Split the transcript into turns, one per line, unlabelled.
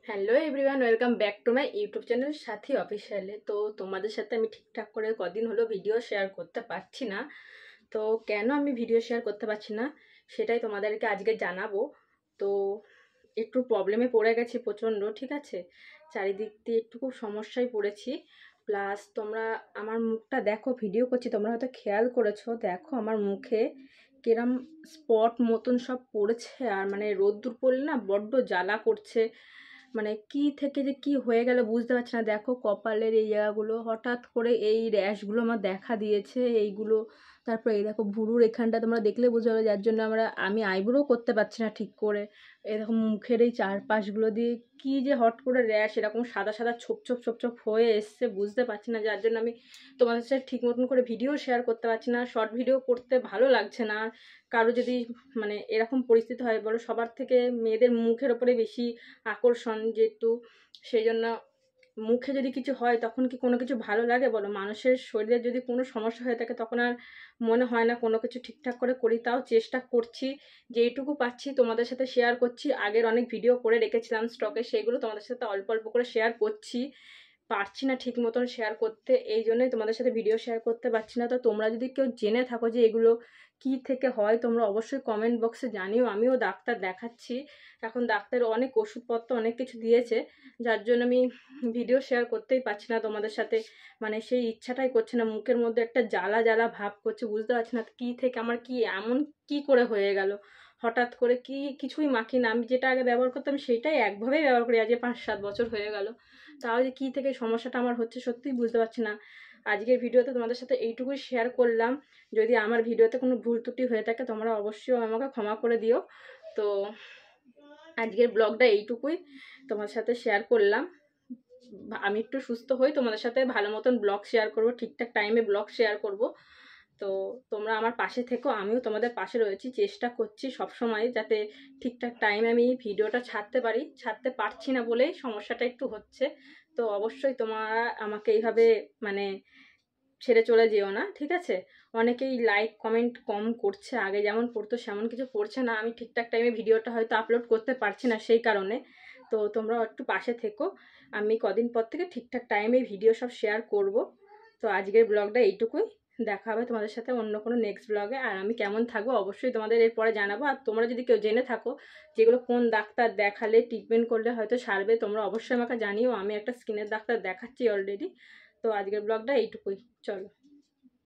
Hello everyone, welcome back to my YouTube channel সাথী অফিসিয়ালে। তো তোমাদের সাথে আমি ঠিকঠাক করে কদিন হলো ভিডিও শেয়ার করতে পারছি না। তো কেন আমি ভিডিও শেয়ার করতে পারছি না সেটাই তোমাদেরকে আজকে জানাবো। তো একটু প্রবলেমে পড়ে গেছি প্রচণ্ড, ঠিক আছে। চারিদিক দিয়ে একটু খুব সমস্যায় পড়েছি। প্লাস তোমরা আমার মুখটা দেখো, ভিডিও করছি, তোমরা হয়তো খেয়াল করেছো, দেখো আমার মুখে কিরম স্পট মতন সব পড়েছে। আর মানে রোদ্দুর পড়লে না বড্ড জ্বালা করছে, মানে কি থেকে যে কি হয়ে গেল বুঝতে পারছি না। দেখো কপালের এই জায়গাগুলো হঠাৎ করে এই র্যাশগুলো আমার দেখা দিয়েছে, এইগুলো। তারপরে এই দেখো ভুরুর এখানটা তোমরা দেখলে বুঝতে পারবে, যার জন্য আমি আইব্রো করতে পারছি না ঠিক করে। এরকম মুখের এই চারপাশগুলো দিয়ে কি যে হট করে র্যাশ এরকম সাদা সাদা ছোপ ছোপ ছোপ ছোপ হয়ে এসছে বুঝতে পারছি না, যার জন্য আমি তোমাদের সাথে ঠিক মতন করে ভিডিও শেয়ার করতে পারছি না। শর্ট ভিডিও করতে ভালো লাগছে না। কারো যদি মানে এরকম পরিস্থিতি হয় বলো, সবার থেকে মেয়েদের মুখের ওপরে বেশি আকর্ষণ যেহেতু, সেই জন্য মুখে যদি কিছু হয় তখন কি কোনো কিছু ভালো লাগে বলো? মানুষের শরীরে যদি কোনো সমস্যা হয়ে থাকে তখন আর মনে হয় না কোনো কিছু ঠিকঠাক করে করি। তাও চেষ্টা করছি, যেইটুকু পাচ্ছি তোমাদের সাথে শেয়ার করছি। আগের অনেক ভিডিও করে রেখেছিলাম স্টকে, সেগুলো তোমাদের সাথে অল্প অল্প করে শেয়ার করছি। পারছি না ঠিক মতন শেয়ার করতে, এই জন্যই তোমাদের সাথে ভিডিও শেয়ার করতে পারছি না। তো তোমরা যদি কেউ জেনে থাকো যে এগুলো কি থেকে হয়, তোমরা অবশ্যই কমেন্ট বক্সে জানিও। আমিও ডাক্তার দেখাচ্ছি, এখন ডাক্তার অনেক ওষুধপত্র অনেক কিছু দিয়েছে, যার জন্য আমি ভিডিও শেয়ার করতেই পারছি না তোমাদের সাথে। মানে সেই ইচ্ছাটাই করছে না, মুখের মধ্যে একটা জ্বালা জ্বালা ভাব করছে, বুঝতে পারছি না কি থেকে আমার কি এমন কি করে হয়ে গেল হঠাৎ করে। কি কিছুই মাখি না, আমি যেটা আগে ব্যবহার করতাম সেইটাই একভাবেই ব্যবহার করি, আজ 5-7 বছর হয়ে গেল। তাও যে কী থেকে সমস্যাটা আমার হচ্ছে সত্যিই বুঝতে পারছি না। আজকের ভিডিওতে তোমাদের সাথে এইটুকুই শেয়ার করলাম। যদি আমার ভিডিওতে কোনো ভুল ত্রুটি হয়ে থাকে তোমরা অবশ্যই আমাকে ক্ষমা করে দিও। তো আজকের ব্লগটা এইটুকুই তোমার সাথে শেয়ার করলাম। আমি একটু সুস্থ হই তোমাদের সাথে ভালো মতন ব্লগ শেয়ার করব, ঠিকঠাক টাইমে ব্লগ শেয়ার করব। তো তোমরা আমার পাশে থেকো, আমিও তোমাদের পাশে রয়েছি। চেষ্টা করছি সবসময় যাতে ঠিকঠাক টাইমে আমি ভিডিওটা ছাড়তে পারি, ছাড়তে পারছি না বলেই সমস্যাটা একটু হচ্ছে। তো অবশ্যই তোমরা আমাকে এইভাবে মানে ছেড়ে চলে যেও না, ঠিক আছে। অনেকেই লাইক কমেন্ট কম করছে, আগে যেমন পড়তো সেমন কিছু পড়ছে না। আমি ঠিকঠাক টাইমে ভিডিওটা হয়তো আপলোড করতে পারছি না সেই কারণে। তো তোমরা একটু পাশে থেকো, আমি কদিন পর থেকে ঠিকঠাক টাইমে ভিডিও সব শেয়ার করব। তো আজকের ব্লগটা এইটুকুই, দেখা হবে তোমাদের সাথে অন্য কোনো নেক্সট ব্লগে। আর আমি কেমন থাকবো অবশ্যই তোমাদের এরপরে জানাবো। আর তোমরা যদি কেউ জেনে থাকো যেগুলো কোন ডাক্তার দেখালে ট্রিটমেন্ট করলে হয়তো সারবে, তোমরা অবশ্যই আমাকে জানিও। আমি একটা স্কিনের ডাক্তার দেখাচ্ছি অলরেডি। তো আজকের ব্লগটা এইটুকুই, চলো।